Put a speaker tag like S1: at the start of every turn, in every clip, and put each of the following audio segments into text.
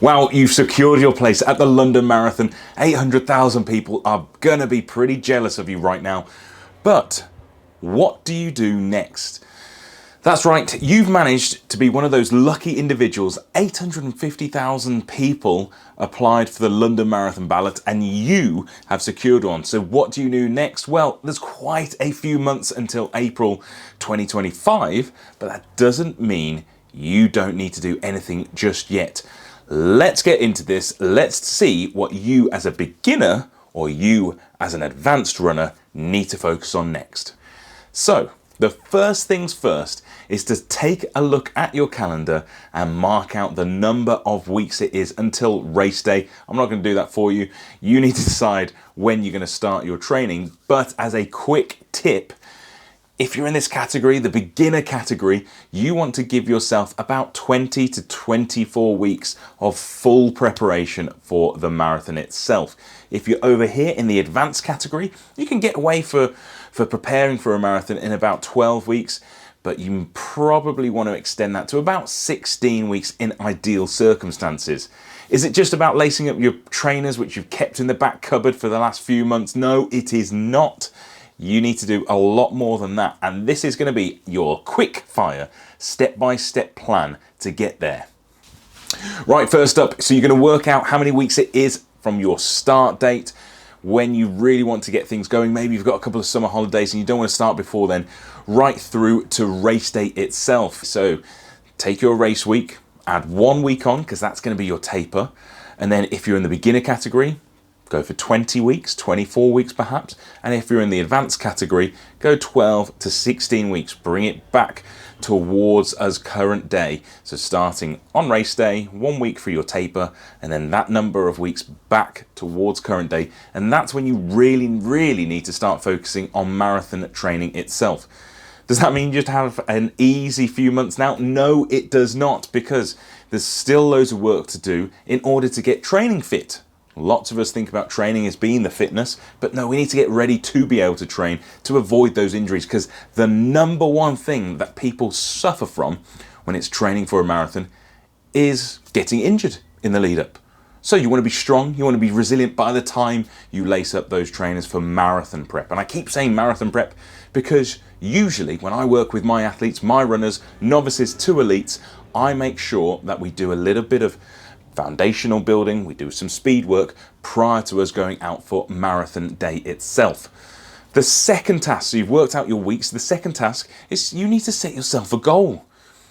S1: Well, you've secured your place at the London Marathon. 800,000 people are gonna be pretty jealous of you right now. But what do you do next? That's right, you've managed to be one of those lucky individuals. 850,000 people applied for the London Marathon Ballot and you have secured one. So what do you do next? Well, there's quite a few months until April 2025, but that doesn't mean you don't need to do anything just yet. Let's get into this. Let's see what you as a beginner or you as an advanced runner need to focus on next. So, the first things first is to take a look at your calendar and mark out the number of weeks it is until race day. I'm not going to do that for you. You need to decide when you're going to start your training. But as a quick tip, if you're in this category, the beginner category, you want to give yourself about 20 to 24 weeks of full preparation for the marathon itself. If you're over here in the advanced category, you can get away for preparing for a marathon in about 12 weeks, but you probably want to extend that to about 16 weeks in ideal circumstances. Is it just about lacing up your trainers, which you've kept in the back cupboard for the last few months? No, it is not. You need to do a lot more than that, and this is going to be your quick fire, step-by-step plan to get there. Right, first up, so you're going to work out how many weeks it is from your start date, when you really want to get things going. Maybe you've got a couple of summer holidays and you don't want to start before then, right through to race day itself. So take your race week, add 1 week on, because that's going to be your taper, and then if you're in the beginner category, go for 20 weeks, 24 weeks perhaps. And if you're in the advanced category, go 12 to 16 weeks. Bring it back towards as current day. So starting on race day, 1 week for your taper, and then that number of weeks back towards current day. And that's when you really need to start focusing on marathon training itself. Does that mean you just have an easy few months now? No, it does not, because there's still loads of work to do in order to get training fit. Lots of us think about training as being the fitness, but no, we need to get ready to be able to train to avoid those injuries, because the number one thing that people suffer from when it's training for a marathon is getting injured in the lead up. So you want to be strong, you want to be resilient by the time you lace up those trainers for marathon prep. And I keep saying marathon prep because usually when I work with my athletes, my runners, novices to elites, I make sure that we do a little bit of foundational building, we do some speed work prior to us going out for marathon day itself. The second task, so you've worked out your weeks, the second task is you need to set yourself a goal.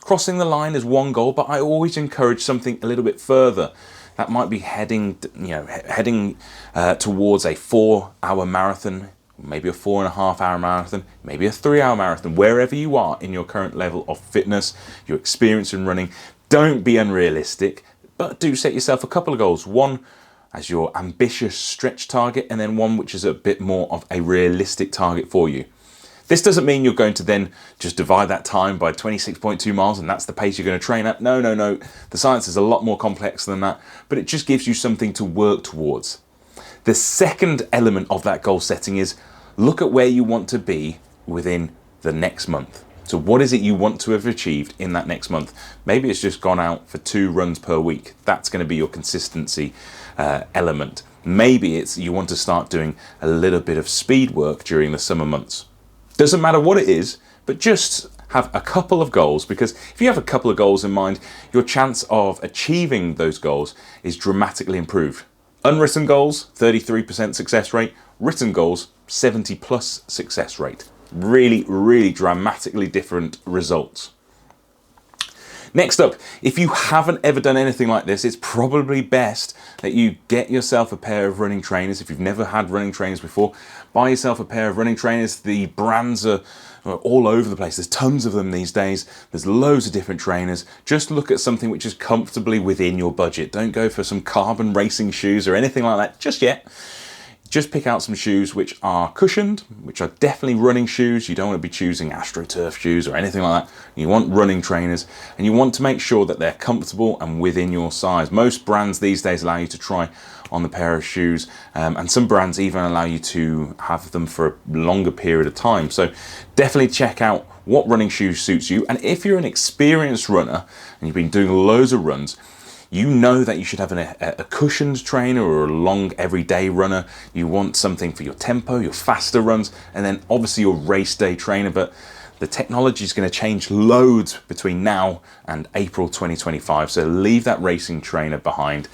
S1: Crossing the line is one goal, but I always encourage something a little bit further. That might be heading towards a 4-hour marathon, maybe a 4.5-hour marathon, maybe a 3-hour marathon, wherever you are in your current level of fitness, your experience in running. Don't be unrealistic, but do set yourself a couple of goals. One as your ambitious stretch target, and then one which is a bit more of a realistic target for you. This doesn't mean you're going to then just divide that time by 26.2 miles and that's the pace you're going to train at. No. The science is a lot more complex than that, but it just gives you something to work towards. The second element of that goal setting is look at where you want to be within the next month. So what is it you want to have achieved in that next month? Maybe it's just gone out for 2 runs per week. That's going to be your consistency element. Maybe it's you want to start doing a little bit of speed work during the summer months. Doesn't matter what it is, but just have a couple of goals, because if you have a couple of goals in mind, your chance of achieving those goals is dramatically improved. Unwritten goals, 33% success rate. Written goals, 70+ success rate. Really dramatically different results. Next up, if you haven't ever done anything like this, it's probably best that you get yourself a pair of running trainers. If you've never had running trainers before, buy yourself a pair of running trainers. The brands are all over the place. There's tons of them these days. There's loads of different trainers. Just look at something which is comfortably within your budget. Don't go for some carbon racing shoes or anything like that just yet. Just pick out some shoes which are cushioned, which are definitely running shoes. You don't want to be choosing AstroTurf shoes or anything like that. You want running trainers, and you want to make sure that they're comfortable and within your size. Most brands these days allow you to try on the pair of shoes, and some brands even allow you to have them for a longer period of time. So definitely check out what running shoe suits you. And if you're an experienced runner and you've been doing loads of runs, You know that you should have a cushioned trainer or a long everyday runner. You want something for your tempo, your faster runs, and then obviously your race day trainer. But the technology is going to change loads between now and April 2025. So leave that racing trainer behind,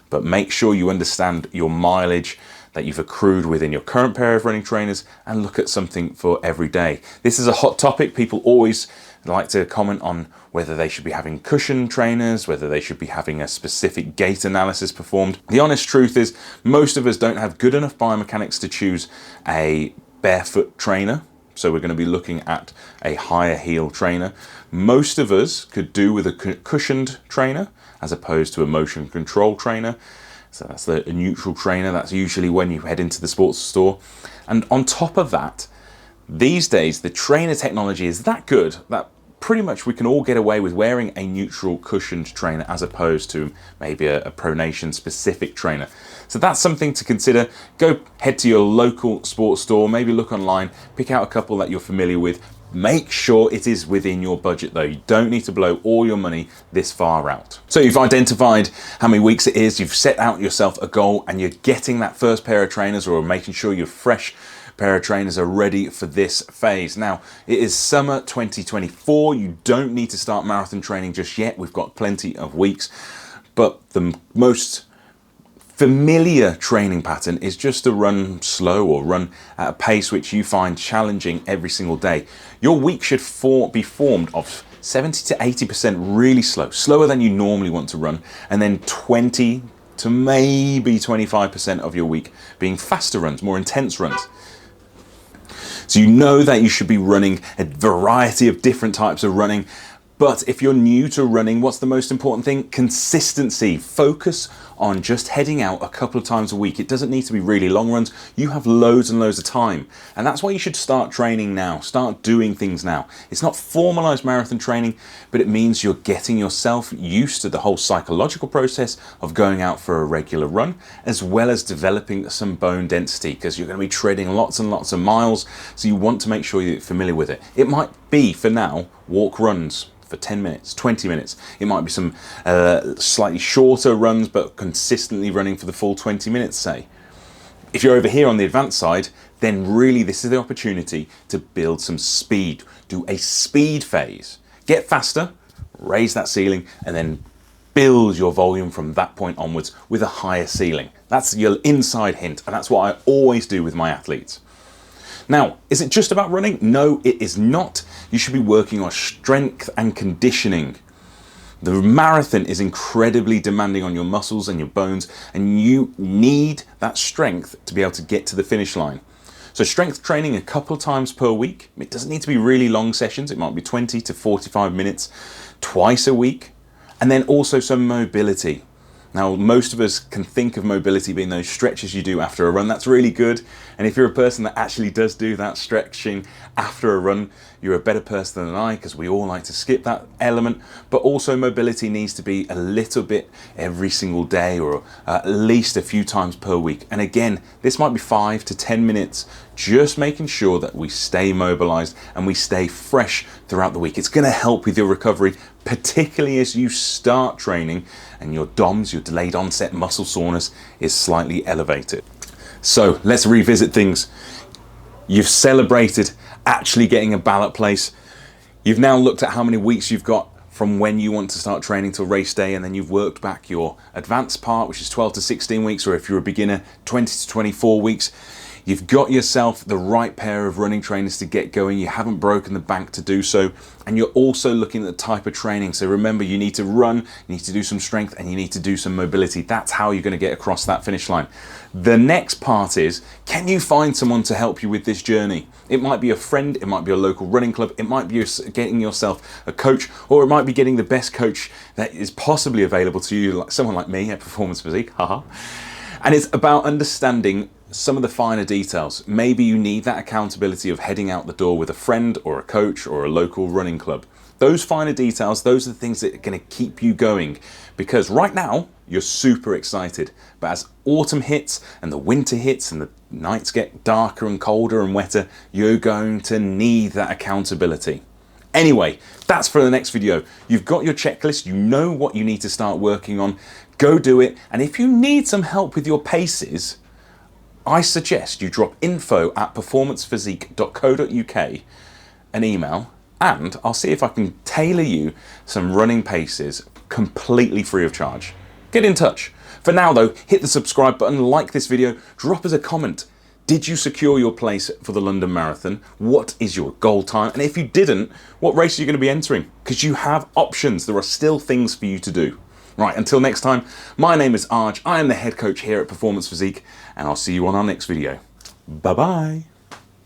S1: but make sure you understand your mileage that you've accrued within your current pair of running trainers and look at something for every day. This is a hot topic. People always like to comment on whether they should be having cushion trainers, whether they should be having a specific gait analysis performed. The honest truth is most of us don't have good enough biomechanics to choose a barefoot trainer. So we're going to be looking at a higher heel trainer. Most of us could do with a cushioned trainer as opposed to a motion control trainer. So that's a neutral trainer. That's usually when you head into the sports store. And on top of that, these days, the trainer technology is that good that pretty much we can all get away with wearing a neutral cushioned trainer as opposed to maybe a pronation specific trainer. So that's something to consider. Go head to your local sports store, maybe look online, pick out a couple that you're familiar with. Make sure it is within your budget though. You don't need to blow all your money this far out. So you've identified how many weeks it is, you've set out yourself a goal, and you're getting that first pair of trainers or making sure your fresh pair of trainers are ready for this phase. Now, it is summer 2024. You don't need to start marathon training just yet. We've got plenty of weeks, but the most familiar training pattern is just to run slow or run at a pace which you find challenging every single day. Your week should be formed of 70 to 80% really slow, slower than you normally want to run, and then 20 to maybe 25% of your week being faster runs, more intense runs. So you know that you should be running a variety of different types of running. But if you're new to running, what's the most important thing? Consistency. Focus on just heading out a couple of times a week. It doesn't need to be really long runs. You have loads and loads of time. And that's why you should start training now. Start doing things now. It's not formalized marathon training, but it means you're getting yourself used to the whole psychological process of going out for a regular run, as well as developing some bone density, because you're going to be treading lots and lots of miles. So you want to make sure you're familiar with it. It might be, for now, walk runs for 10 minutes, 20 minutes. It might be some slightly shorter runs, but consistently running for the full 20 minutes, say. If you're over here on the advanced side, then really this is the opportunity to build some speed. Do a speed phase. Get faster, raise that ceiling, and then build your volume from that point onwards with a higher ceiling. That's your inside hint, and that's what I always do with my athletes. Now, is it just about running? No, it is not. You should be working on strength and conditioning. The marathon is incredibly demanding on your muscles and your bones, and you need that strength to be able to get to the finish line. So strength training a couple times per week. It doesn't need to be really long sessions. It might be 20 to 45 minutes twice a week. And then also some mobility. Now, most of us can think of mobility being those stretches you do after a run. That's really good. And if you're a person that actually does do that stretching after a run, you're a better person than I, because we all like to skip that element. But also mobility needs to be a little bit every single day, or at least a few times per week. And again, this might be 5 to 10 minutes, just making sure that we stay mobilized and we stay fresh throughout the week. It's going to help with your recovery, particularly as you start training and your DOMS, your delayed onset muscle soreness, is slightly elevated. So let's revisit things. You've celebrated actually getting a ballot place. You've now looked at how many weeks you've got from when you want to start training till race day, and then you've worked back your advanced part, which is 12 to 16 weeks, or if you're a beginner, 20 to 24 weeks. You've got yourself the right pair of running trainers to get going. You haven't broken the bank to do so. And you're also looking at the type of training. So remember, you need to run, you need to do some strength, and you need to do some mobility. That's how you're going to get across that finish line. The next part is, can you find someone to help you with this journey? It might be a friend, it might be a local running club, it might be getting yourself a coach, or it might be getting the best coach that is possibly available to you, like someone like me at Performance Physique, haha. And it's about understanding some of the finer details. Maybe you need that accountability of heading out the door with a friend or a coach or a local running club. Those finer details, those are the things that are going to keep you going, because right now you're super excited, but as autumn hits and the winter hits and the nights get darker and colder and wetter, you're going to need that accountability. Anyway, that's for the next video. You've got your checklist, you know what you need to start working on, go do it. And if you need some help with your paces, I suggest you drop info@performancephysique.co.uk an email, and I'll see if I can tailor you some running paces completely free of charge. Get in touch. For now though, hit the subscribe button, like this video, drop us a comment. Did you secure your place for the London Marathon? What is your goal time? And if you didn't, what race are you going to be entering? Because you have options. There are still things for you to do. Right, until next time, my name is Arj. I am the head coach here at Performance Physique, and I'll see you on our next video. Bye-bye.